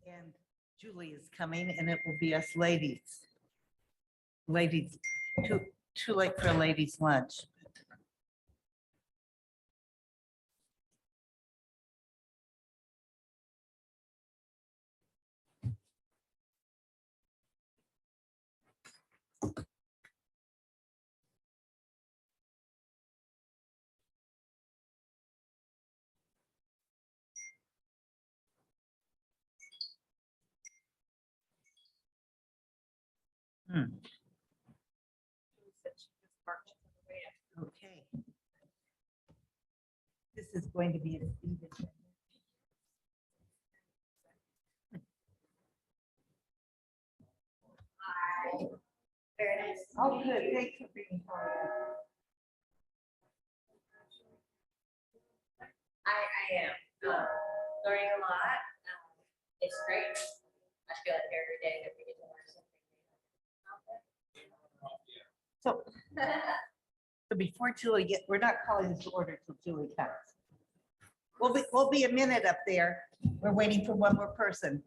And Julie is coming and it will be us ladies. Ladies, too late for a ladies lunch. Hmm. Okay. This is going to be a speed. Very nice. Oh, good. Thanks for being part I am learning a lot. It's great. I feel like every day that we get to learn something. So before Julie we're not calling this to order till Julie comes. We'll be a minute up there. We're waiting for one more person.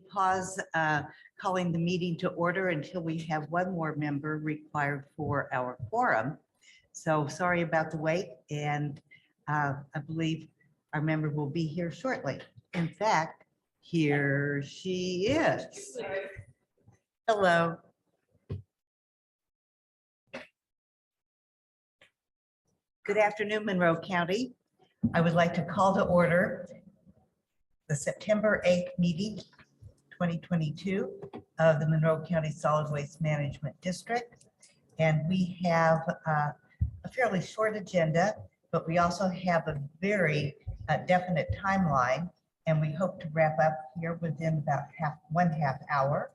Pause calling the meeting to order until we have one more member required for our quorum. So sorry about the wait, and I believe our member will be here shortly. In fact, here she is. Hello. Good afternoon, Monroe County. I would like to call to order the September 8th meeting, 2022 of the Monroe County Solid Waste Management District. And we have a fairly short agenda, but we also have a very definite timeline. And we hope to wrap up here within about one half hour.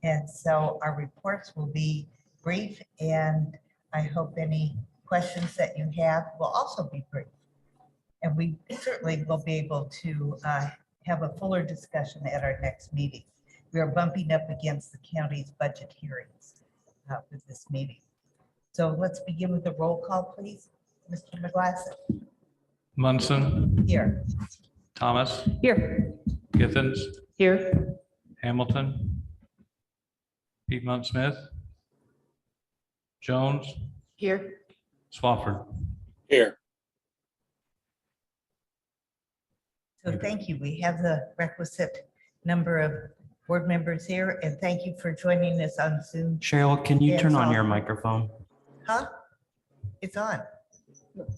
And so our reports will be brief, and I hope any questions that you have will also be brief. And we certainly will be able to have a fuller discussion at our next meeting. We are bumping up against the county's budget hearings with this meeting. So let's begin with the roll call, please. Mr. McGlasson. Munson, Here. Thomas, Here. Githens, Here. Hamilton, Piedmont Smith, Jones, Here. Swafford. Here. So thank you. We have the requisite number of board members here, and thank you for joining us on Zoom. Cheryl, can you Yes, turn on I'll- your microphone? Huh? It's on.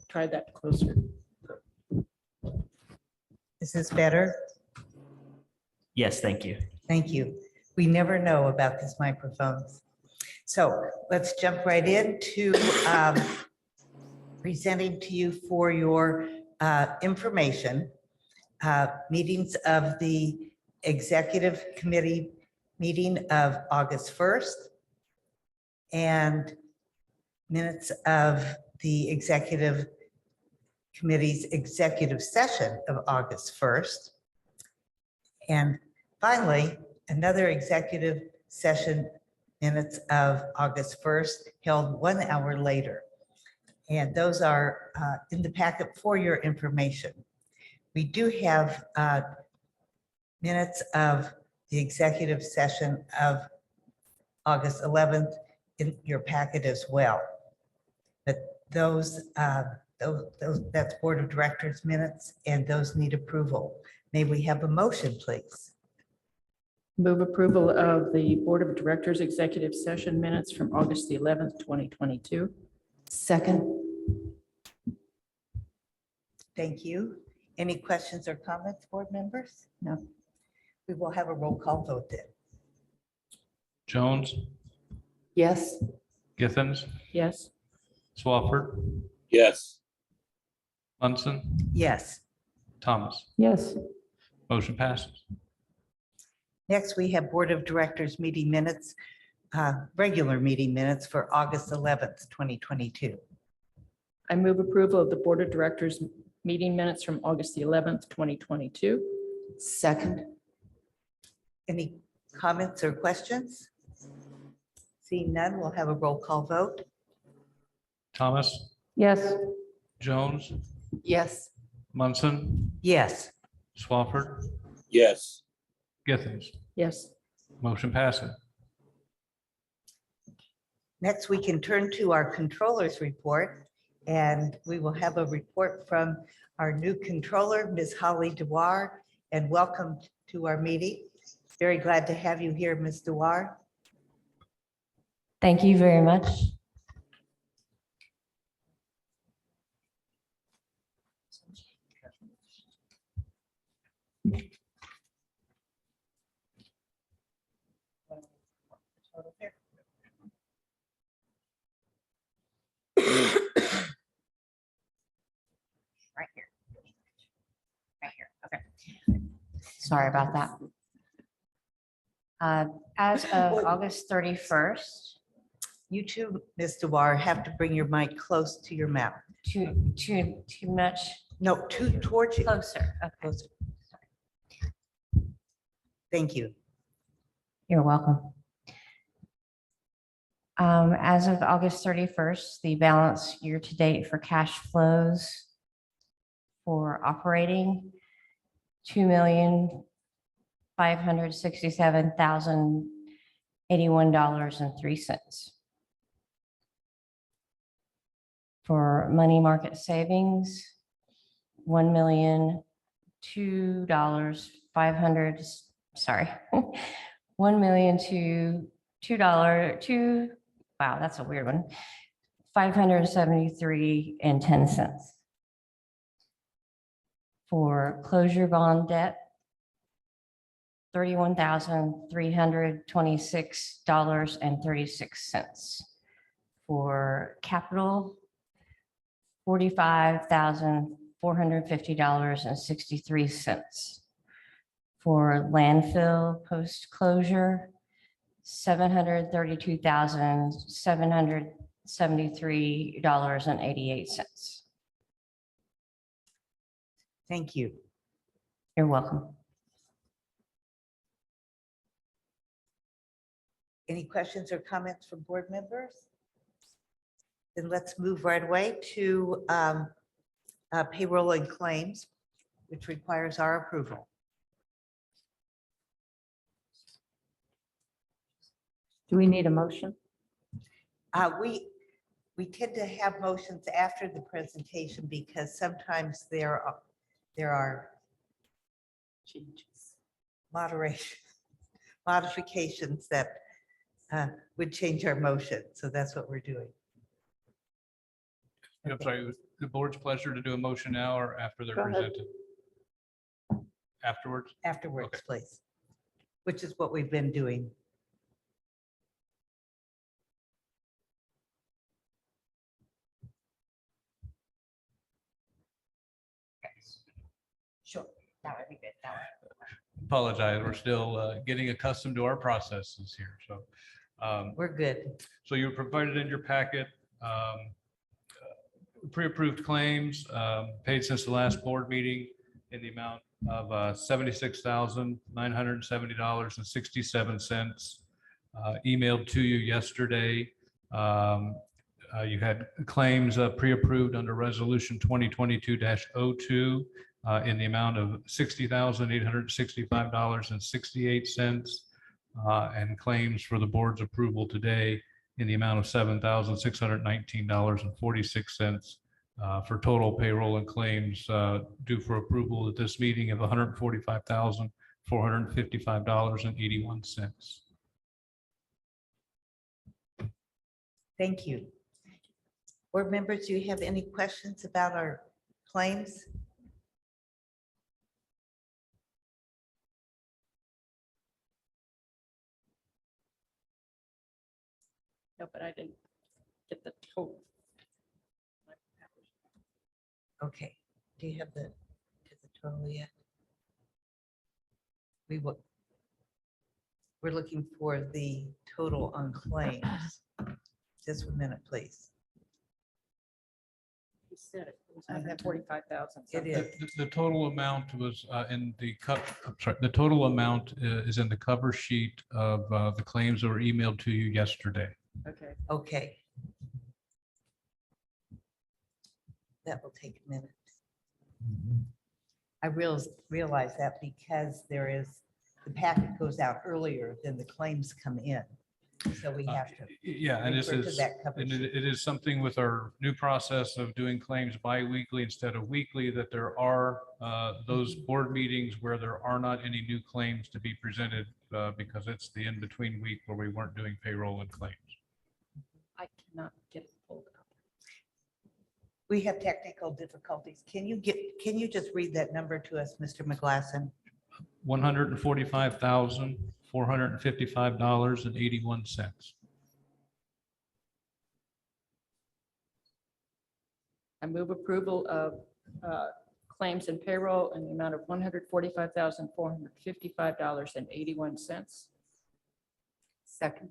Try that closer. Is this better? Yes, thank you. Thank you. We never know about these microphones. So let's jump right into presenting to you for your information, meetings of the Executive Committee meeting of August 1st and minutes of the Executive Committee's executive session of August 1st. And finally, another executive session minutes of August 1st held 1 hour later. And those are in the packet for your information. We do have minutes of the executive session of August 11th in your packet as well. But those, that's Board of Directors minutes, and those need approval. May we have a motion, please? Move approval of the Board of Directors Executive Session Minutes from August the 11th, 2022. Second. Thank you. Any questions or comments, board members? No. We will have a roll call vote then. Jones, Yes. Githens, Yes. Swafford, Yes. Munson, Yes. Thomas. Yes. Motion passes. Next, we have Board of Directors meeting minutes, regular meeting minutes for August 11th, 2022. I move approval of the Board of Directors meeting minutes from August the 11th, 2022. Second. Any comments or questions? Seeing none, we'll have a roll call vote. Thomas, Yes. Jones, Yes. Munson, Yes. Swafford, Yes. Githens. Yes. Motion passes. Next, we can turn to our controller's report, and we will have a report from our new controller, Ms. Holly Dewar, and welcome to our meeting. Very glad to have you here, Ms. Dewar. Thank you very much. Right here. Right here, okay. Sorry about that. As of August 31st, You too, Ms. Dewar, have to bring your mic close to your mouth. too much No, towards you. closer. Okay, Closer. Thank you. you're welcome. As of August 31st, the balance year to date for cash flows for operating, $2,567,081.03. For money market savings, $1,002,500, sorry, $1,002, wow, that's a weird one, 573.10. For closure bond debt, $31,326.36. For capital, $45,450.63. For landfill post-closure, $732,773.88. Thank you. You're welcome. Any questions or comments from board members? Then let's move right away to payroll and claims, which requires our approval. Do we need a motion? We tend to have motions after the presentation because sometimes there are Changes. modifications that would change our motion. So that's what we're doing. I'm sorry, the board's pleasure to do a motion now or after they're Go ahead. presented? Afterwards? Afterwards, Okay. please, which is what we've been doing. Sure, that would be good. That would. Apologize, we're still getting accustomed to our processes here, so. We're good. So you provided in your packet pre-approved claims paid since the last board meeting in the amount of $76,970.67. Emailed to you yesterday. You had claims pre-approved under Resolution 2022-02 in the amount of $60,865.68. And claims for the board's approval today in the amount of $7,619.46 for total payroll and claims due for approval at this meeting of $145,455.81. Thank you. Board members, do you have any questions about our claims? No, but I didn't get the total. Okay, do you have the total yet? We're looking for the total on claims. Just a minute, please. He said it was 145,000. It is. The total amount was in the the total amount is in the cover sheet of the claims that were emailed to you yesterday. Okay. Okay. That will take a minute. I realize that because the packet goes out earlier than the claims come in. So we have to Yeah, and this refer to is, that cover and sheet. it is something with our new process of doing claims bi-weekly instead of weekly, that there are those board meetings where there are not any new claims to be presented because it's the in-between week where we weren't doing payroll and claims. I cannot get it pulled up. We have technical difficulties. Can you just read that number to us, Mr. McGlasson? $145,455.81. I move approval of claims and payroll in the amount of $145,455.81. Second.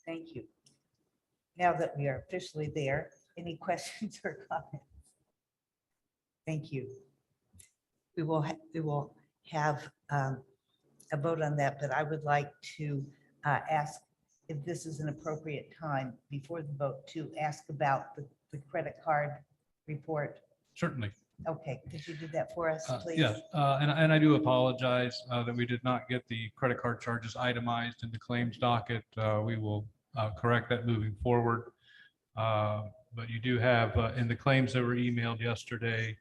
Thank you. Now that we are officially there, any questions or comments? Thank you. We will have a vote on that, but I would like to ask if this is an appropriate time before the vote to ask about the credit card report. Certainly. Okay, could you do that for us, please? Yes, and I do apologize that we did not get the credit card charges itemized in the claims docket. We will correct that moving forward. But you do have in the claims that were emailed yesterday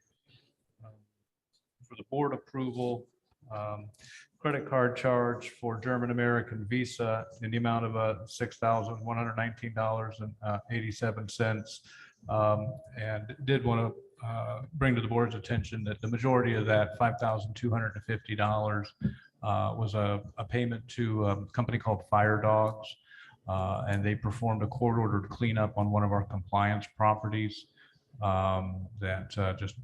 for the board approval, credit card charge for German American Visa in the amount of $6,119.87. And did want to bring to the board's attention that the majority of that $5,250 was a payment to a company called Fire Dogs. And they performed a court-ordered cleanup on one of our compliance properties that just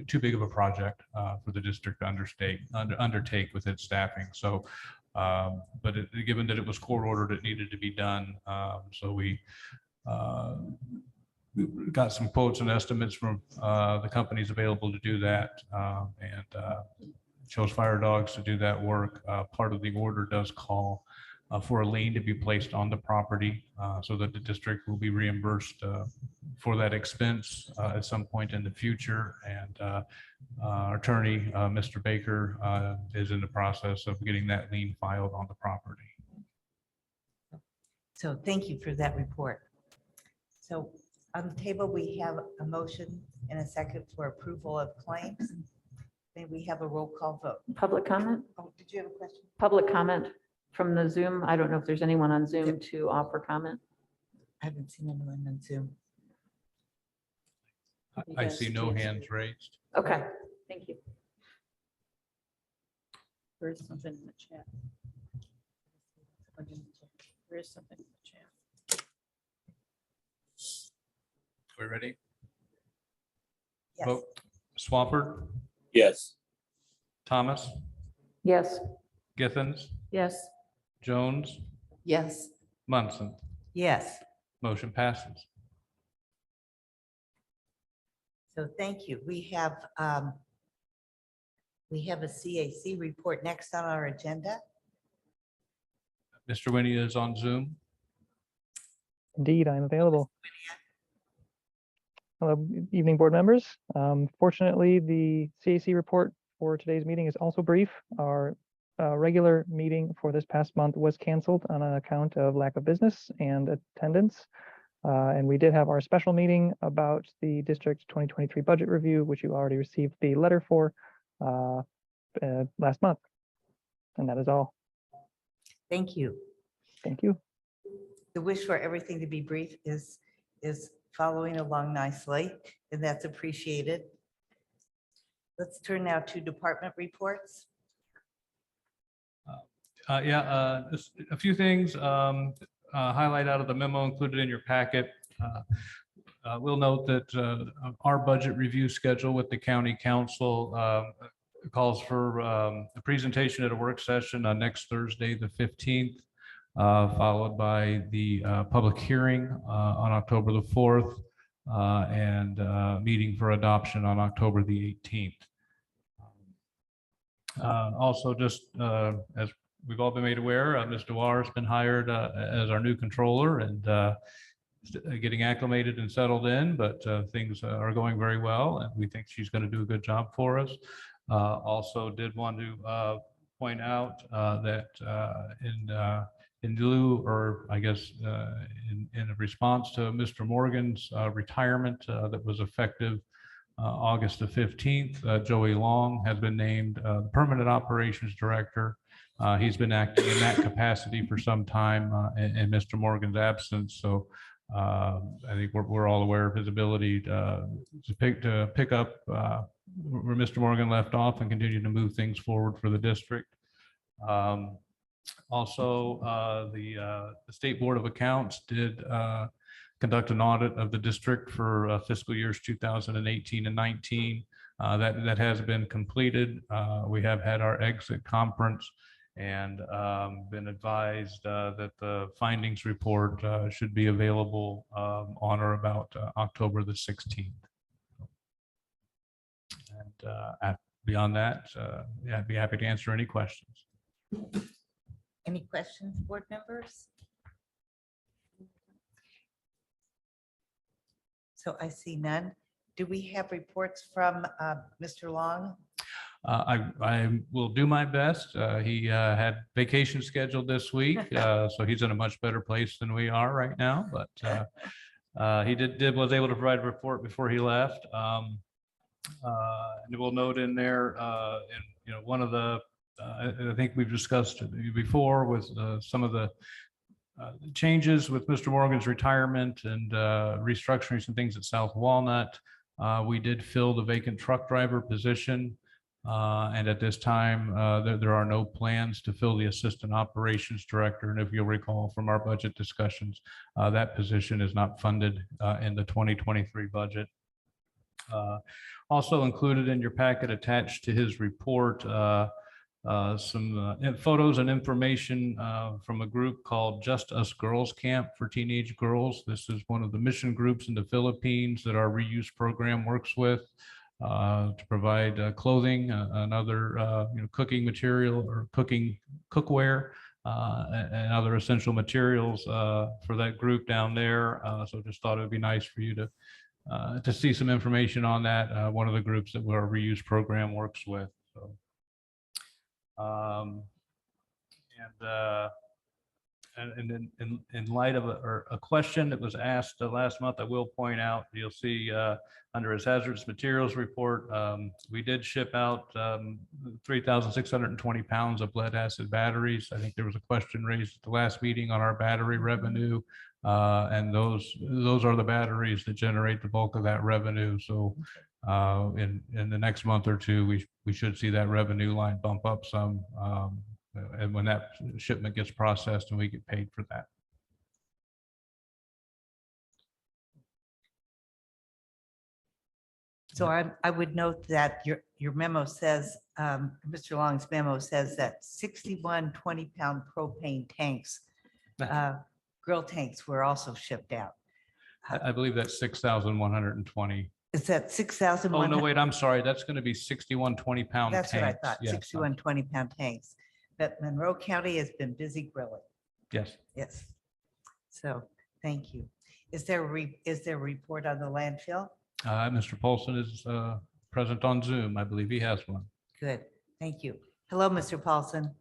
too big of a project for the district to undertake with its staffing. So, given that it was court-ordered, it needed to be done. So we got some quotes and estimates from the companies available to do that, and chose Fire Dogs to do that work. Part of the order does call for a lien to be placed on the property so that the district will be reimbursed for that expense at some point in the future. And our attorney, Mr. Baker, is in the process of getting that lien filed on the property. So thank you for that report. So on the table, we have a motion and a second for approval of claims. May we have a roll call vote? Public comment? Oh, did you have a question? Public comment from the Zoom. I don't know if there's anyone on Zoom to offer comment. I haven't seen anyone on Zoom. I see no hands raised. Okay, thank you. There's something in the chat. There is something in the chat. We ready? Yes. Vote. Swafford, Yes. Thomas, Yes. Githens, Yes. Jones, Yes. Munson. Yes. Motion passes. So thank you. We have a CAC report next on our agenda. Mr. Winnie is on Zoom. Indeed, I'm available. Hello, evening board members. Fortunately, the CAC report for today's meeting is also brief. Our regular meeting for this past month was canceled on account of lack of business and attendance. And we did have our special meeting about the district 2023 budget review, which you already received the letter for last month. And that is all. Thank you. Thank you. The wish for everything to be brief is following along nicely, and that's appreciated. Let's turn now to department reports. Just a few things highlight out of the memo included in your packet. We'll note that our budget review schedule with the county council calls for a presentation at a work session on next Thursday, the 15th, followed by the public hearing on October the 4th, and meeting for adoption on October the 18th. Also, just as we've all been made aware, Ms. Dewar has been hired as our new controller and getting acclimated and settled in, but things are going very well, and we think she's going to do a good job for us. Also did want to point out that in lieu, or I guess in a response to Mr. Morgan's retirement that was effective August the 15th, Joey Long has been named the Permanent Operations Director. He's been acting in that capacity for some time in Mr. Morgan's absence. So I think we're all aware of his ability to pick up where Mr. Morgan left off and continue to move things forward for the district. Also, the State Board of Accounts did conduct an audit of the district for fiscal years 2018 and 19. That has been completed. We have had our exit conference and been advised that the findings report should be available on or about October the 16th. And beyond that, yeah, I'd be happy to answer any questions. Any questions, board members? So I see none. Do we have reports from Mr. Long? I will do my best. He had vacation scheduled this week, so he's in a much better place than we are right now. But he was able to provide a report before he left. And we'll note in there, one of the, I think we've discussed it before with some of the changes with Mr. Morgan's retirement and restructuring some things at South Walnut. We did fill the vacant truck driver position. And at this time, there are no plans to fill the assistant operations director. And if you'll recall from our budget discussions, that position is not funded in the 2023 budget. Also included in your packet attached to his report, some photos and information from a group called Just Us Girls Camp for Teenage Girls. This is one of the mission groups in the Philippines that our reuse program works with to provide clothing and other cooking material or cookware and other essential materials for that group down there. So just thought it would be nice for you to see some information on that. One of the groups that our reuse program works with. So, and then in light of a question that was asked last month, I will point out, you'll see under his hazardous materials report, we did ship out 3,620 pounds of lead acid batteries. I think there was a question raised at the last meeting on our battery revenue. And those are the batteries that generate the bulk of that revenue. So in the next month or two, we should see that revenue line bump up some. And when that shipment gets processed and we get paid for that. So I would note that your memo says, Mr. Long's memo says that 61 20-pound propane tanks, grill tanks were also shipped out. I believe that's 6,120. Is that 6,000? Oh, no, wait, I'm sorry. That's going to be 61 20-pound tanks. That's what I thought, Yes, 61 20-pound tanks. But Monroe County has been busy grilling. Yes. Yes. So, thank you. Is there a report on the landfill? Mr. Paulson is present on Zoom. I believe he has one. Good, thank you. Hello, Mr. Paulson.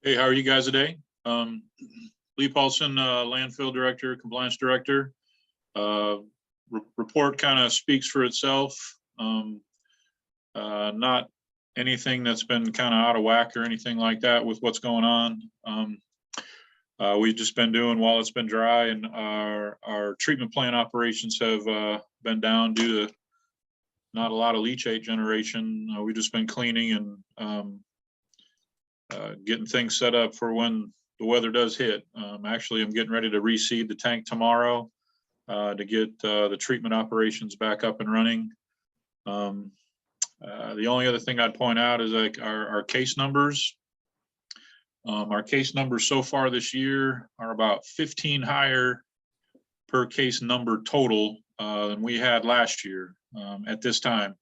Hey, how are you guys today? Lee Paulson, Landfill Director, Compliance Director. Report kind of speaks for itself. Not anything that's been kind of out of whack or anything like that with what's going on. We've just been doing while it's been dry, and our treatment plant operations have been down due to not a lot of leachate generation. We've just been cleaning and getting things set up for when the weather does hit. Actually, I'm getting ready to reseed the tank tomorrow to get the treatment operations back up and running. The only other thing I'd point out is like our case numbers. Our case numbers so far this year are about 15 higher per case number total than we had last year at this time.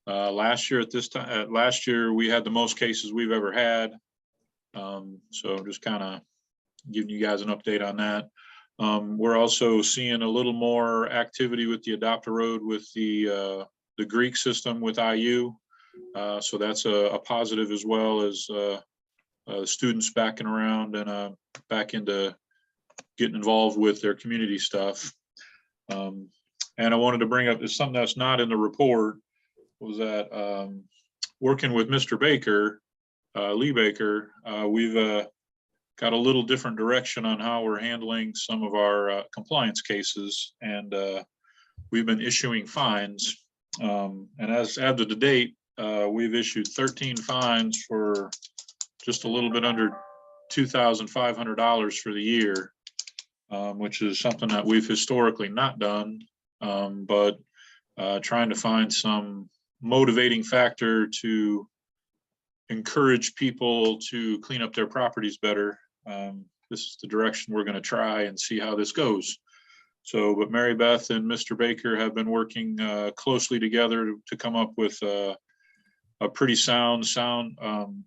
Last year we had the most cases we've ever had. So just kind of giving you guys an update on that. We're also seeing a little more activity with the Adopt a Road with the Greek system with IU. So that's a positive, as well as students backing around and back into getting involved with their community stuff. And I wanted to bring up is something that's not in the report, was that working with Mr. Baker, Lee Baker, we've got a little different direction on how we're handling some of our compliance cases, and we've been issuing fines. And as of the date, we've issued 13 fines for just a little bit under $2,500 for the year, which is something that we've historically not done, but trying to find some motivating factor to encourage people to clean up their properties better. This is the direction we're going to try and see how this goes. So, but Mary Beth and Mr. Baker have been working closely together to come up with a pretty sound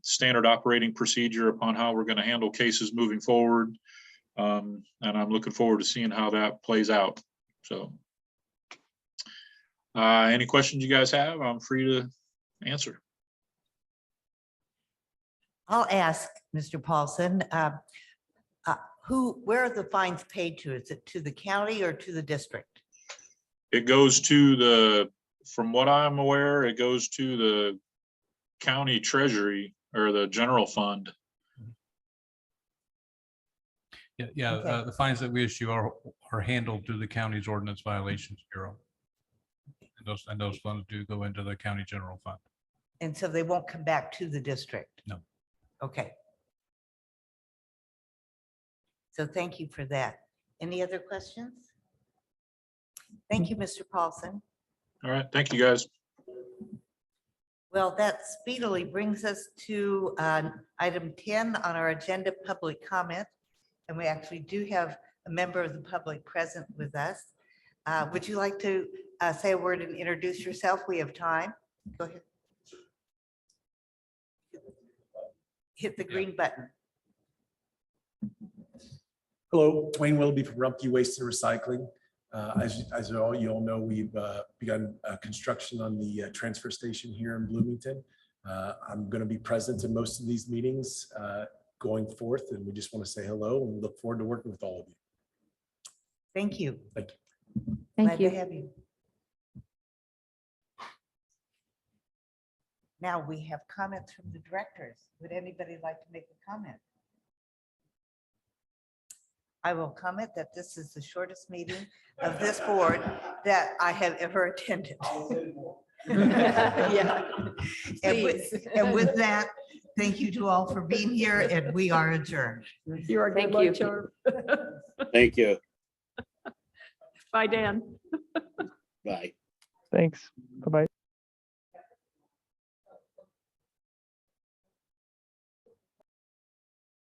standard operating procedure upon how we're going to handle cases moving forward. And I'm looking forward to seeing how that plays out. So any questions you guys have, I'm free to answer. I'll ask Mr. Paulson, where are the fines paid to? Is it to the county or to the district? It goes to the, from what I'm aware, it goes to the county treasury or the general fund. Yeah, Okay. the fines that we issue are handled through the county's ordinance violations bureau. And those funds do go into the county general fund. And so they won't come back to the district? No. Okay. So thank you for that. Any other questions? Thank you, Mr. Paulson. All right, thank you, guys. Well, that speedily brings us to item 10 on our agenda, public comment. And we actually do have a member of the public present with us. Would you like to say a word and introduce yourself? We have time. Go ahead. Hit the green button. Hello, Wayne Willoughby from Rumpke Waste and Recycling. As you all know, we've begun construction on the transfer station here in Bloomington. I'm going to be present in most of these meetings going forth, and we just want to say hello and look forward to working with all of you. Thank you. Thank you. Glad Thank to you. have you. Now we have comments from the directors. Would anybody like to make a comment? I will comment that this is the shortest meeting of this board that I have ever attended. Yeah. And with that, thank you to all for being here, and we are adjourned. You are good luck, Charm. Thank you. Bye, Dan. Bye. Thanks. Bye-bye.